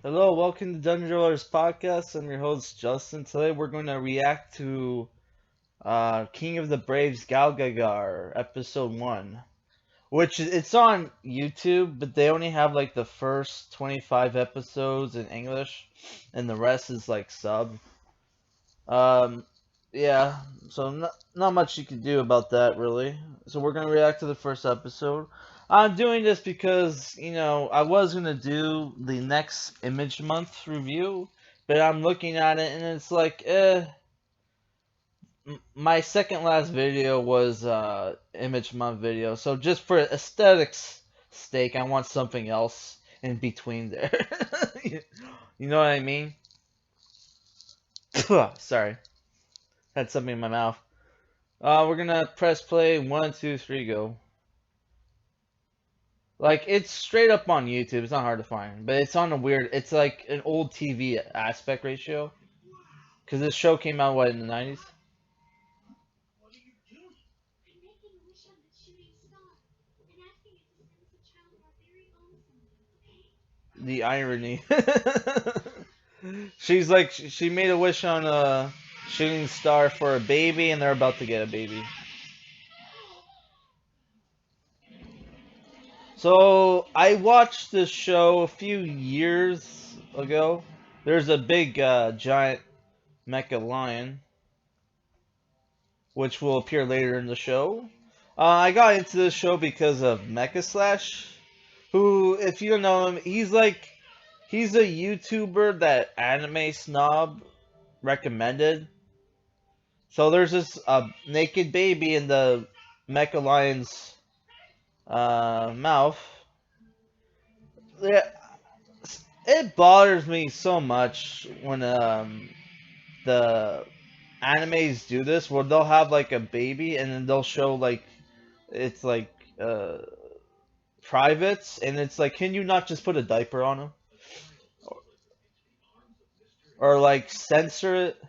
Hello, welcome to Dungeon Dwellers Podcast. I'm your host Justin. Today we're going to react to King of the Braves GaoGaiGar episode 1, which it's on YouTube, but they only have like the first 25 episodes in English, and the rest is like sub. Um, yeah, so not much you can do about that really. So we're gonna react to the first episode. I'm doing this because, I was gonna do the next Image Month review, but I'm looking at it and it's like, my second last video was Image Month video, so just for aesthetics sake, I want something else in between there. You know what I mean? Sorry, had something in my mouth. We're gonna press play. 1, 2, 3, go. Like, it's straight up on YouTube. It's not hard to find, but it's on a weird. It's like an old TV aspect ratio. Because this show came out what in the 90s. The irony. She's like she made a wish on a shooting star for a baby, and they're about to get a baby. So I watched this show a few years ago. There's a big giant mecha lion, which will appear later in the show. I got into this show because of Mecha Slash, who, if you don't know him, he's a YouTuber that Anime Snob recommended. So there's this naked baby in the Mecha Lion's mouth. Yeah, it bothers me so much when the animes do this, where they'll have like a baby and then they'll show like it's like uh privates, and it's like, can you not just put a diaper on him or like censor it?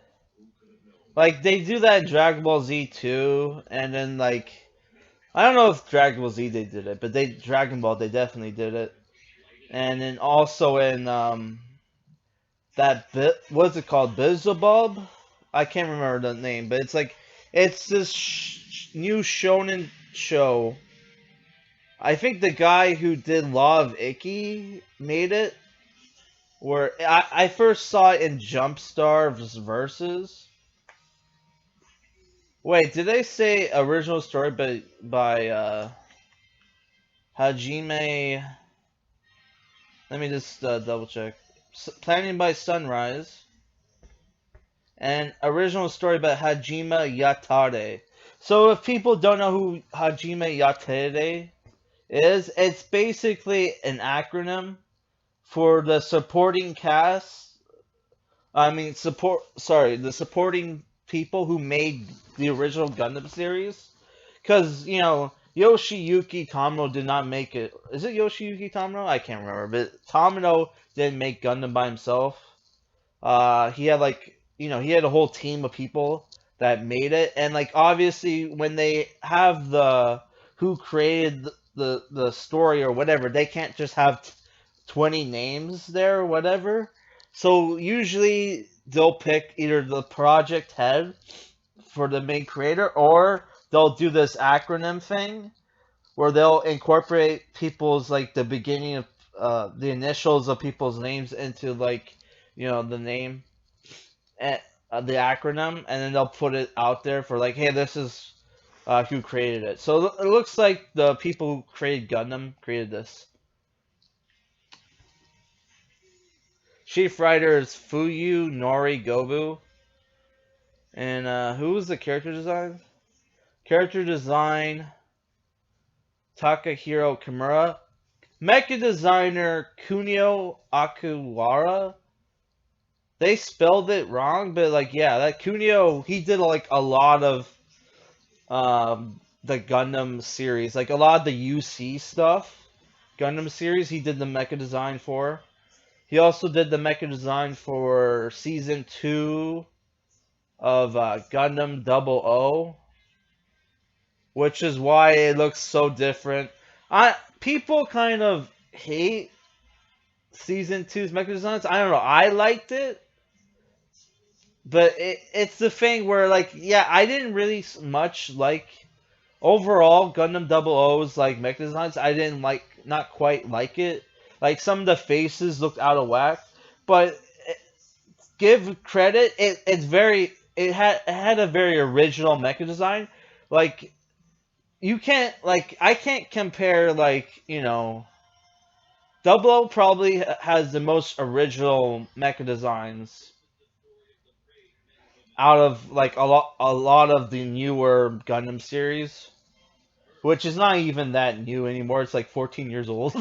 Like they do that in Dragon Ball Z too, and then like I don't know if Dragon Ball Z they did it, but Dragon Ball they definitely did it, and then also in that bit, what's it called, Bizabub? I can't remember the name, but it's this new shonen show. I think the guy who did Law of Icky made it. Where I first saw it in Jumpstar's Versus. Wait, did they say original story by Hajime? Let me just double check. Planning by Sunrise, and original story by Hajime Yatare. So if people don't know who Hajime Yatare is, it's basically an acronym for the supporting cast. I mean, the supporting people who made the original Gundam series. Because, Yoshiyuki Tamuro did not make it. Is it Yoshiyuki Tamuro? I can't remember. But Tamuro didn't make Gundam by himself. He had, he had a whole team of people that made it. And, like, obviously, when they have who created the story or whatever, they can't just have 20 names there or whatever. So usually they'll pick either the project head for the main creator, or they'll do this acronym thing where they'll incorporate people's, like, the beginning of the initials of people's names into, like, the name and the acronym, and then they'll put it out there for, like, hey, this is who created it. So it looks like the people who created Gundam created this. Chief writer is Fuyu Nori Gobu. And who was the character design? Character design, Takahiro Kimura. Mecha designer, Kunio Akuwara. They spelled it wrong, but like, yeah, that Kunio, he did like a lot of the Gundam series. Like a lot of the UC stuff. Gundam series, he did the mecha design for. He also did the mecha design for season 2 of Gundam 00, which is why it looks so different. People kind of hate season two's Mecha Designs. I don't know. I liked it, but it's the thing where like yeah, I didn't really much like overall Gundam Double O's like Mecha Designs. I didn't like not quite like it. Like some of the faces looked out of whack, but give credit. It had a very original mecha design. Like you can't like I can't compare like Double O probably has the most original mecha designs out of like a lot of the newer Gundam series, which is not even that new anymore. It's like 14 years old.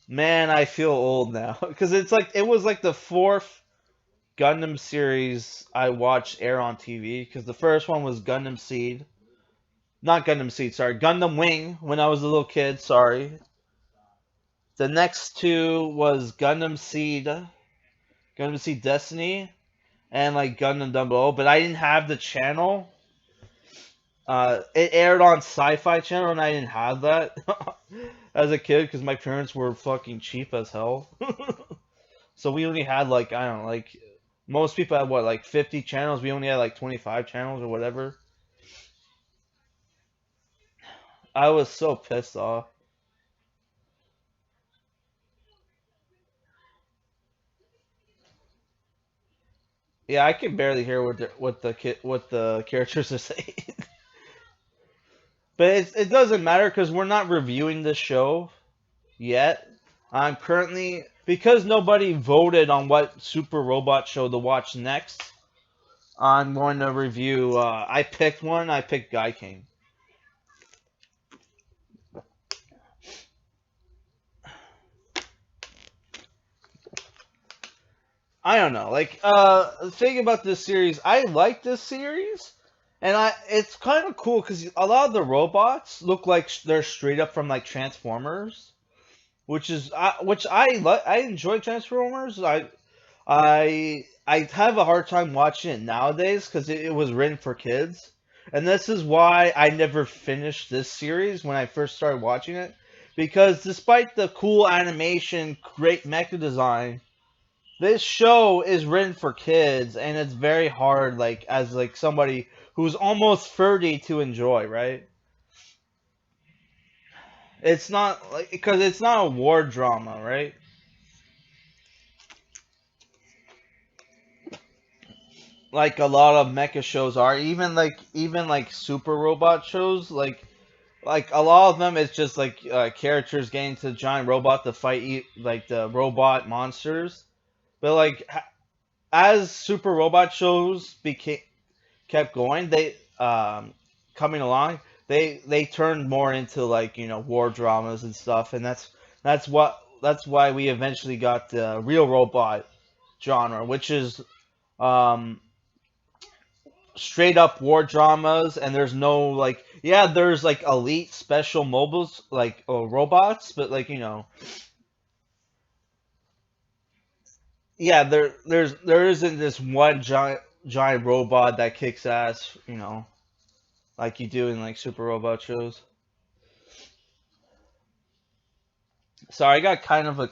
Man, I feel old now because it's like it was like the fourth Gundam series I watched air on TV because the first one was Gundam Seed. Not Gundam Seed, sorry. Gundam Wing when I was a little kid, sorry. The next two was Gundam Seed Destiny, and like Gundam Double O, but I didn't have the channel. It aired on Sci-Fi Channel, and I didn't have that as a kid because my parents were fucking cheap as hell. So we only had like I don't know, like most people had what like 50 channels. We only had like 25 channels or whatever. I was so pissed off. Yeah, I can barely hear what the characters are saying. But it doesn't matter because we're not reviewing this show yet. I'm currently because nobody voted on what Super Robot show to watch next. I'm going to review. I picked one. I picked Guy King. I don't know. Like, the thing about this series, I like this series, and it's kind of cool because a lot of the robots look like they're straight up from like Transformers, which I enjoy Transformers. I have a hard time watching it nowadays because it was written for kids, and this is why I never finished this series when I first started watching it, because despite the cool animation, great mecha design, this show is written for kids, and it's very hard, like as like somebody who's almost 30 to enjoy, right? It's not like because it's not a war drama, right? Like a lot of mecha shows are, even like super robot shows, like a lot of them, it's just like characters getting to giant robot to fight like the robot monsters. But like as super robot shows became kept going, they coming along, they turned more into like war dramas and stuff, and that's why we eventually got the real robot genre, which is um straight up war dramas, and there's no like yeah, there's like elite special mobiles like robots, but like yeah, there isn't this one giant robot that kicks ass, like you do in like super robot shows. Sorry, I got kind of a.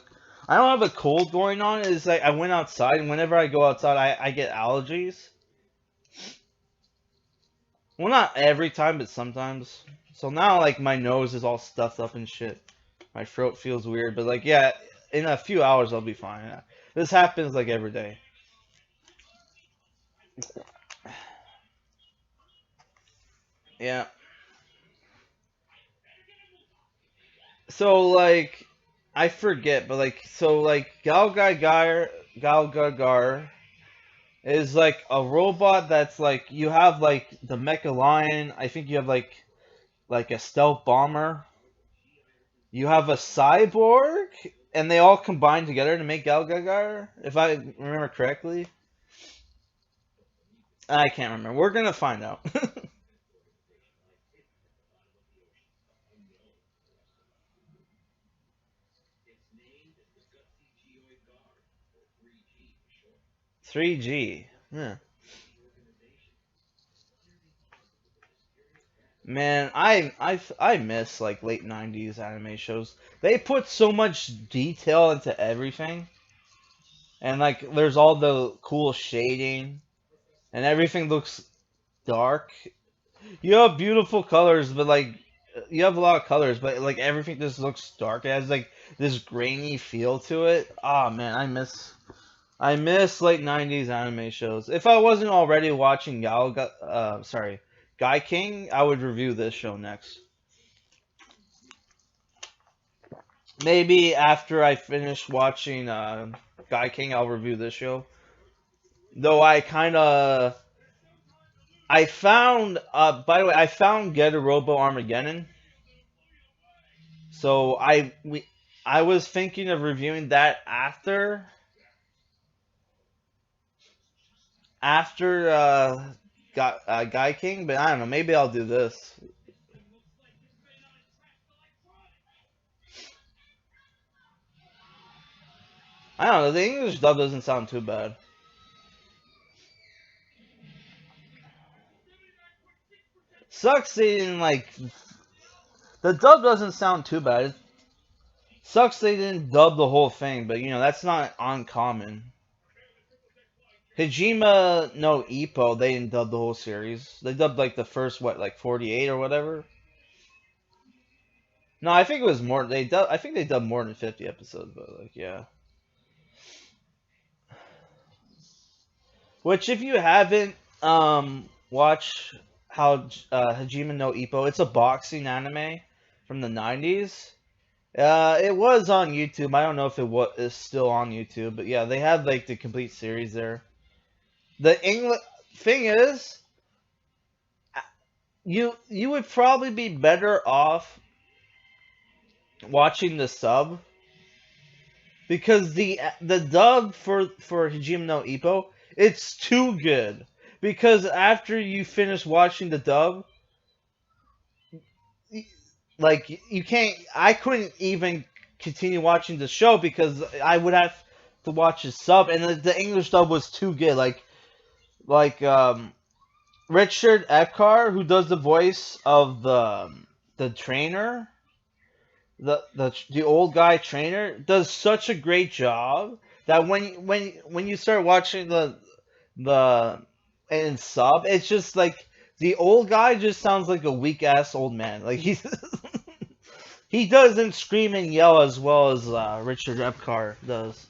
I don't have a cold going on. It's like I went outside, and whenever I go outside, I get allergies. Well, not every time, but sometimes. So now, like, my nose is all stuffed up and shit. My throat feels weird, but like, yeah, in a few hours I'll be fine. This happens like every day. Yeah. So like, I forget, but like, so like, GaoGaiGar is like a robot that's like you have like the Mecha Lion. I think you have like a stealth bomber. You have a cyborg, and they all combine together to make GaoGaiGar, if I remember correctly. I can't remember. We're gonna find out. 3G. Yeah. Man, I miss like late '90s anime shows. They put so much detail into everything, and like there's all the cool shading, and everything looks dark. You have beautiful colors, but like you have a lot of colors, but like everything just looks dark. It has like this grainy feel to it. Ah man, I miss late '90s anime shows. If I wasn't already watching Guy King, I would review this show next. Maybe after I finish watching Guy King, I'll review this show. Though I found by the way, I found Get a Robo Armageddon. So I was thinking of reviewing that after Guy King, but I don't know. Maybe I'll do this. I don't know. The English dub doesn't sound too bad. Sucks they didn't like the dub doesn't sound too bad. Sucks they didn't dub the whole thing, but you know that's not uncommon. Hajime no Ippo, they didn't dub the whole series. They dubbed like the first what, like 48 or whatever. No, I think it was more. I think they dubbed more than 50 episodes, but like yeah. Which if you haven't watched how Hajime no Ippo, it's a boxing anime from the 90s. It was on YouTube. I don't know if is still on YouTube, but yeah, they had like the complete series there. The English thing is, you would probably be better off watching the sub because the dub for Hajime no Ippo, it's too good. Because after you finish watching the dub, like you can't. I couldn't even continue watching the show because I would have to watch the sub, and the English dub was too good. Like Richard Epcar, who does the voice of the trainer, the old guy trainer, does such a great job that when you start watching the in sub, it's just like the old guy just sounds like a weak ass old man. Like he doesn't scream and yell as well as Richard Epcar does.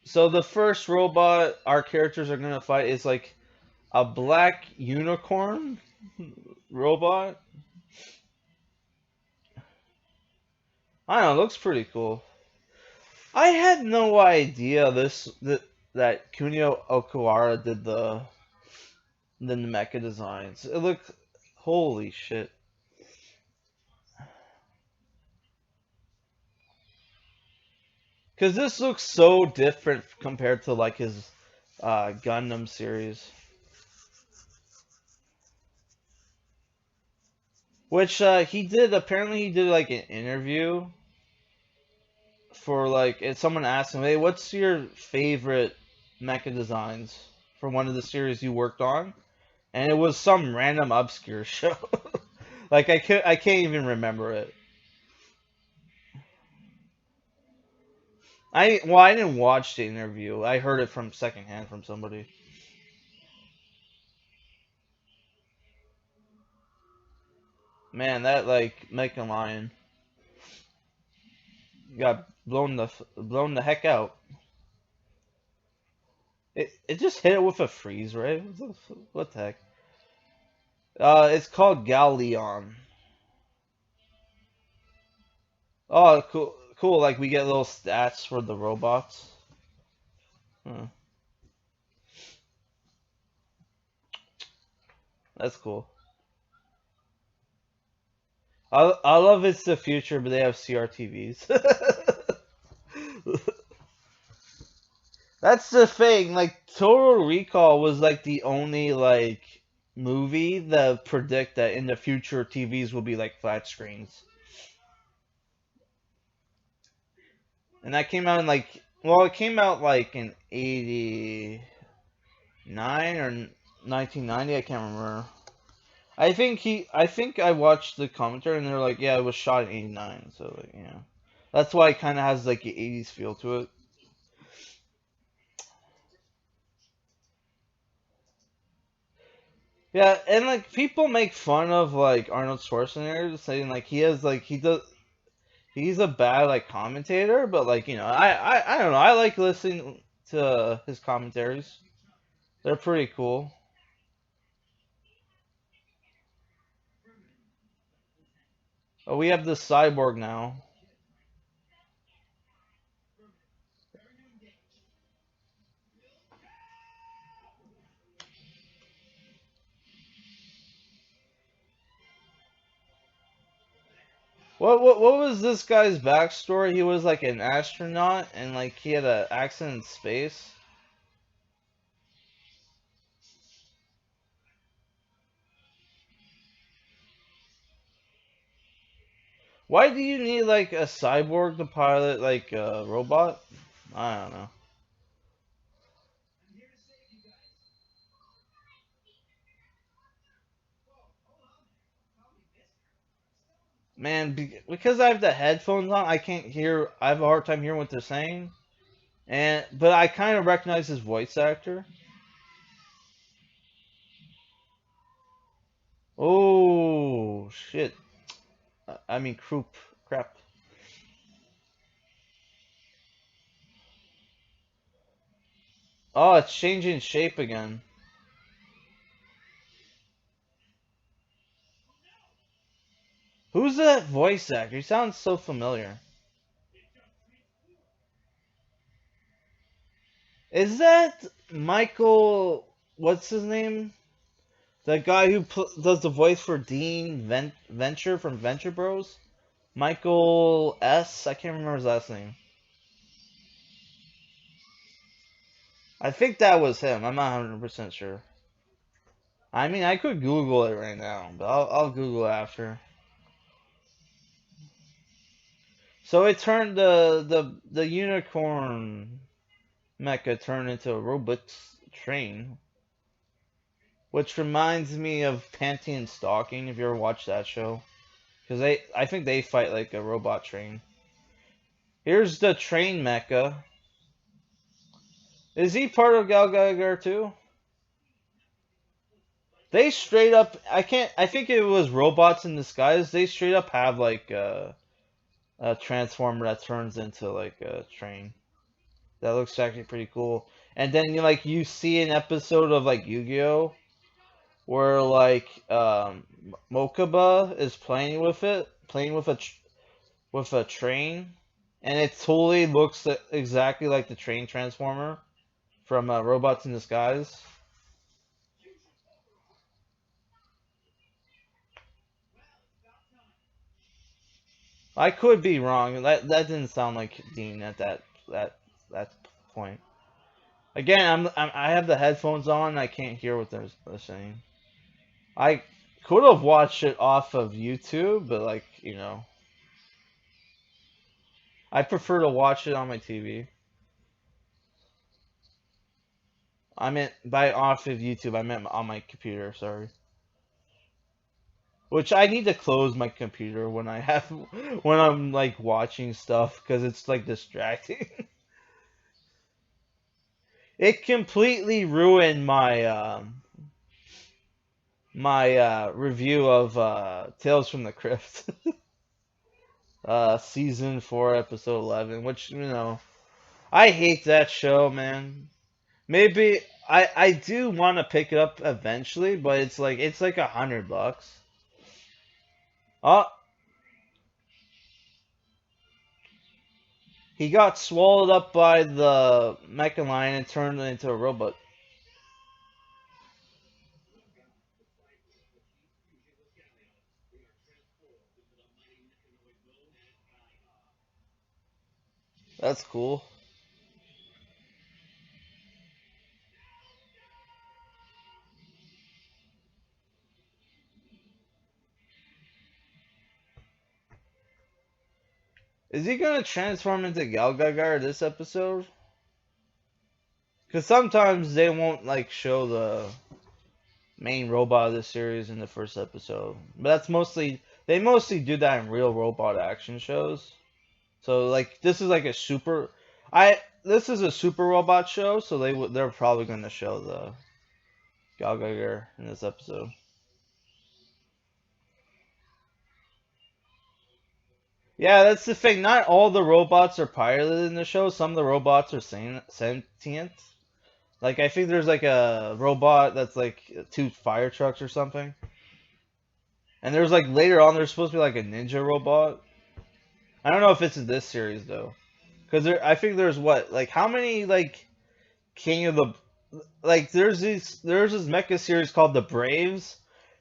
So the first robot our characters are gonna fight is like a black unicorn robot. I don't know, it looks pretty cool. I had no idea that Kunio Okuwara did the Mecha designs. It looked holy shit. Cause this looks so different compared to like his Gundam series. Which he did apparently he did like an interview for like and someone asked him, "Hey, what's your favorite mecha designs for one of the series you worked on?" And it was some random obscure show. Like I can't even remember it. I didn't watch the interview. I heard it from secondhand from somebody. Man, that like Mecha Lion got blown the heck out. It just hit it with a freeze, right? What the heck? It's called Galleon. Oh, cool, cool. Like we get little stats for the robots. Hmm, that's cool. I love it's the future, but they have CRTVs. That's the thing. Like Total Recall was like the only like movie that predict that in the future TVs will be like flat screens, and that came out in like Well, it came out like in 89 or 1990. I can't remember. I think I watched the commentary and they're like, yeah, it was shot in '89. So like, yeah, that's why it kind of has like the '80s feel to it. Yeah, and like people make fun of like Arnold Schwarzenegger, saying like he's a bad like commentator, but like I don't know, I like listening to his commentaries. They're pretty cool. Oh, we have the cyborg now. What was this guy's backstory? He was like an astronaut and like he had an accident in space. Why do you need like a cyborg to pilot like a robot? I don't know. Man, because I have the headphones on, I can't hear. I have a hard time hearing what they're saying. And but I kind of recognize his voice actor. Oh shit! I mean, crap. Oh, it's changing shape again. Who's that voice actor? He sounds so familiar. Is that Michael? What's his name? The guy who does the voice for Dean Venture from Venture Bros. Michael S. I can't remember his last name. I think that was him. I'm not 100% sure. I mean, I could Google it right now, but I'll Google it after. So it turned the unicorn mecha turned into a robot train, which reminds me of Panty and Stalking. If you ever watched that show, because I think they fight like a robot train. Here's the train mecha. Is he part of GaoGaiGar too? They straight up. I can't. I think it was robots in disguise. They straight up have like a transformer that turns into like a train. That looks actually pretty cool. And then you see an episode of like Yu-Gi-Oh where like Mokuba is playing with it, playing with with a train, and it totally looks exactly like the train transformer from Robots in Disguise. I could be wrong. That didn't sound like Dean at that that point. Again, I have the headphones on. I can't hear what they're saying. I could have watched it off of YouTube, but like I prefer to watch it on my TV. I meant by off of YouTube. I meant on my computer. Sorry. Which I need to close my computer when I have when I'm like watching stuff because it's like distracting. It completely ruined my review of Tales from the Crypt, season 4, episode 11. Which I hate that show, man. Maybe I do want to pick it up eventually, but it's like $100. Oh, he got swallowed up by the Mecha Lion and turned into a robot. That's cool. Is he gonna transform into GaoGaiGar this episode? Because sometimes they won't like show the main robot of the series in the first episode. But that's mostly they mostly do that in real robot action shows. So like this is like a super I this is a super robot show, so they're probably going to show the GaoGaiGar in this episode. Yeah, that's the thing. Not all the robots are piloted in the show. Some of the robots are sentient. Like I think there's like a robot that's like two fire trucks or something. And there's like later on there's supposed to be like a ninja robot. I don't know if it's in this series though. Cuz I think there's what? Like how many like King of the like there's this mecha series called The Braves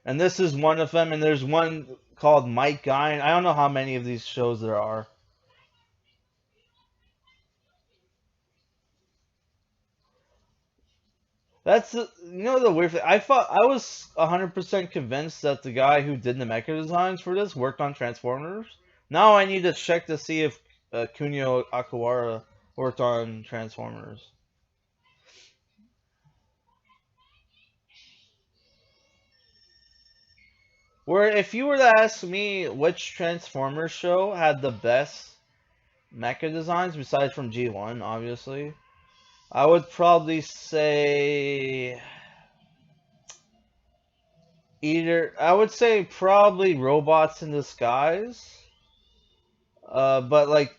and this is one of them and there's one called Mike Guy. I don't know how many of these shows there are. That's the weird thing. I thought I was 100% convinced that the guy who did the mecha designs for this worked on Transformers. Now I need to check to see if Kunio Akawara worked on Transformers. Where if you were to ask me which Transformers show had the best mecha designs besides from G1, obviously, I would probably say either I would say probably Robots in Disguise. But like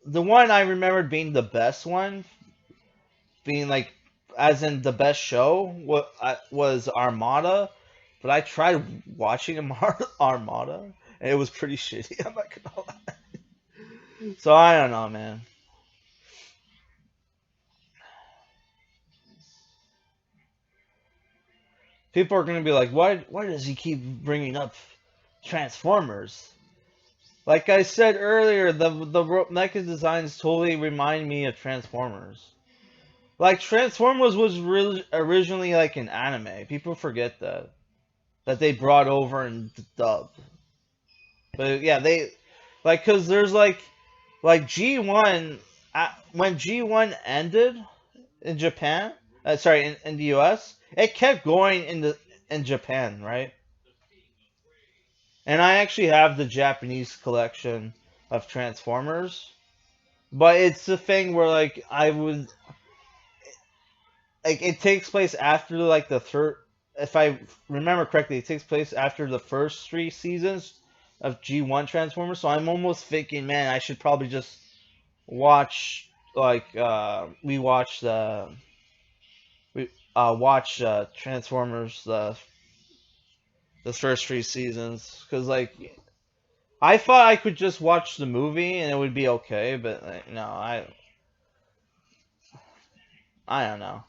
the one I remembered being the best one, being like, as in the best show, was Armada. But I tried watching Armada, and it was pretty shitty. I'm not gonna lie. So I don't know, man. People are gonna be like, why does he keep bringing up Transformers? Like I said earlier, the mecha designs totally remind me of Transformers. Like Transformers was really originally like an anime. People forget that they brought over and dubbed. But yeah, they like because there's like G1 when G1 ended in Japan. Sorry, in the US, it kept going in Japan, right? And I actually have the Japanese collection of Transformers, but it's the thing where like I would like it takes place after like the third. If I remember correctly, it takes place after the first three seasons of G1 Transformers. So I'm almost thinking, man, I should probably just watch like we watch we watch Transformers the first three seasons because like I thought I could just watch the movie and it would be okay, but no, I don't know.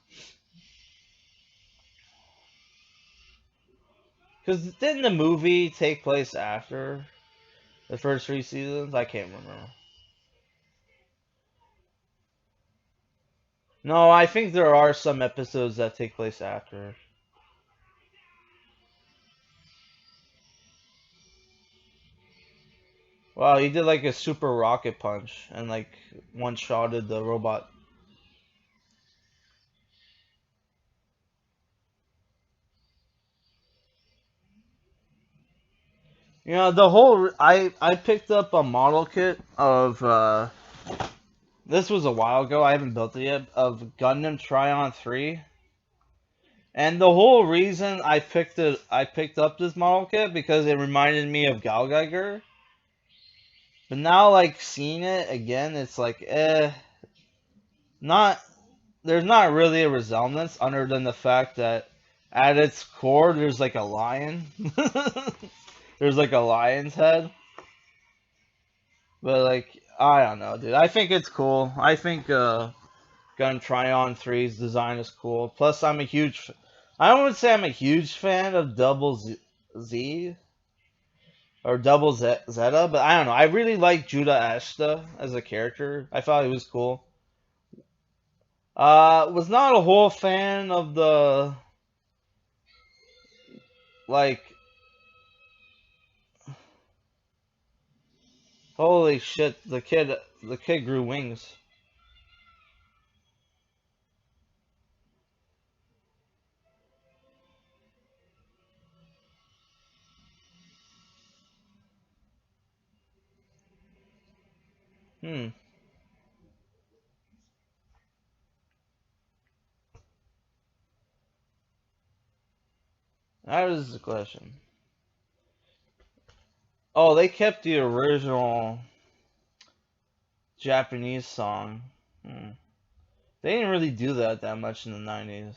Because didn't the movie take place after the first three seasons? I can't remember. No, I think there are some episodes that take place after. Wow, he did like a super rocket punch and like one shotted the robot. The whole I picked up a model kit of this was a while ago. I haven't built it yet of Gundam Tryon 3. And the whole reason I picked up this model kit because it reminded me of GaoGaiGar. But now, like seeing it again, it's like, not. There's not really a resemblance, other than the fact that at its core, there's like a lion. There's like a lion's head. But like, I don't know, dude. I think it's cool. I think Gun Tryon Three's design is cool. Plus, I wouldn't say I'm a huge fan of Z or Zeta, but I don't know. I really like Judah Ashta as a character. I thought he was cool. Was not a whole fan of the like. Holy shit, the kid grew wings. Hmm. That is the question. Oh, they kept the original Japanese song. Hmm. They didn't really do that much in the 90s.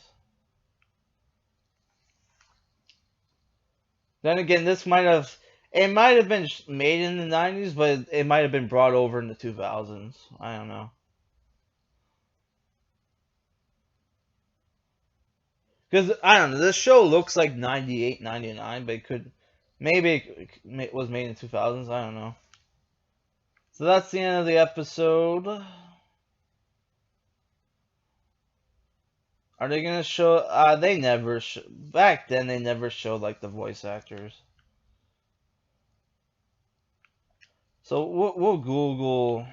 Then again, it might have been made in the 90s, but it might have been brought over in the 2000s. I don't know. Because, I don't know, this show looks like 98, 99, but maybe it was made in 2000s. I don't know. So that's the end of the episode. Are they gonna show? They never. Back then, they never showed like the voice actors. So we'll Google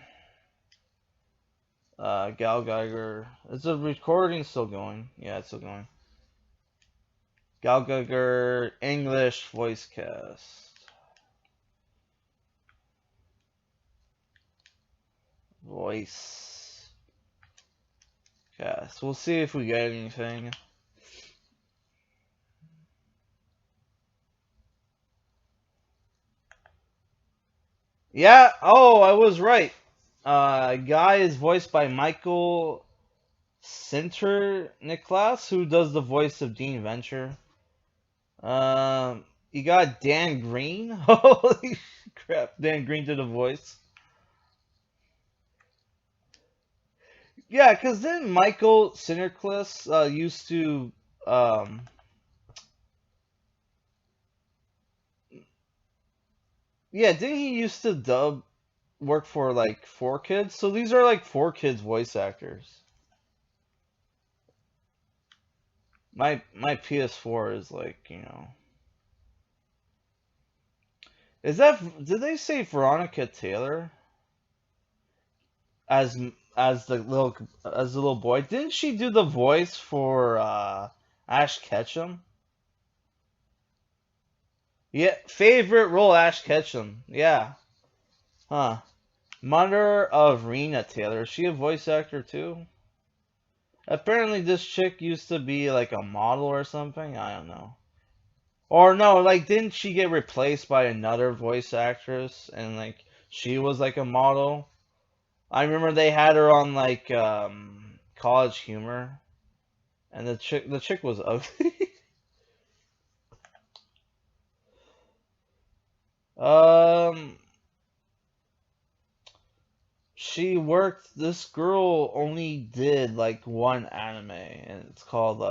GaoGaiGar. Is the recording still going? Yeah, it's still going. GaoGaiGar English voice cast. Voice cast. We'll see if we get anything. Yeah. Oh, I was right. Guy is voiced by Michael Sinter Niklas, who does the voice of Dean Venture. You got Dan Green. Holy crap, Dan Green did the voice. Yeah, because then Michael Sinterklis used to um, yeah, didn't he used to dub work for like 4Kids? So these are like 4Kids voice actors. My PS4 is like, is that did they say Veronica Taylor as the little boy? Didn't she do the voice for Ash Ketchum? Yeah, favorite role Ash Ketchum. Yeah. Huh. Mother of Rena Taylor. Is she a voice actor too? Apparently this chick used to be like a model or something. I don't know. Or no, like didn't she get replaced by another voice actress and like she was like a model? I remember they had her on like College Humor and the chick was ugly. um She worked. This girl only did like one anime, and it's called.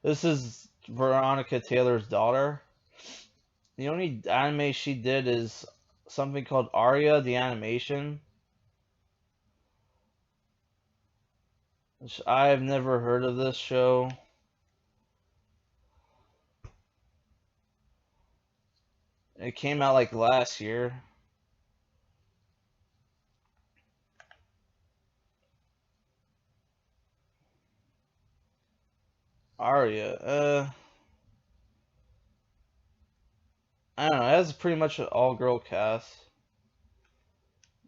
This is Veronica Taylor's daughter. The only anime she did is something called Aria the Animation, which I've never heard of this show. It came out like last year. Aria. I don't know. It has pretty much an all-girl cast.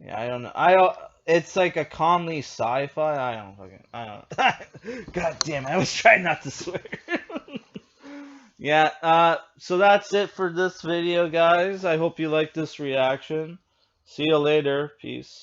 Yeah, I don't know. I don't. It's like a comedy sci-fi. I don't fucking. I don't. God damn it! I was trying not to swear. Yeah. So that's it for this video, guys. I hope you liked this reaction. See you later. Peace.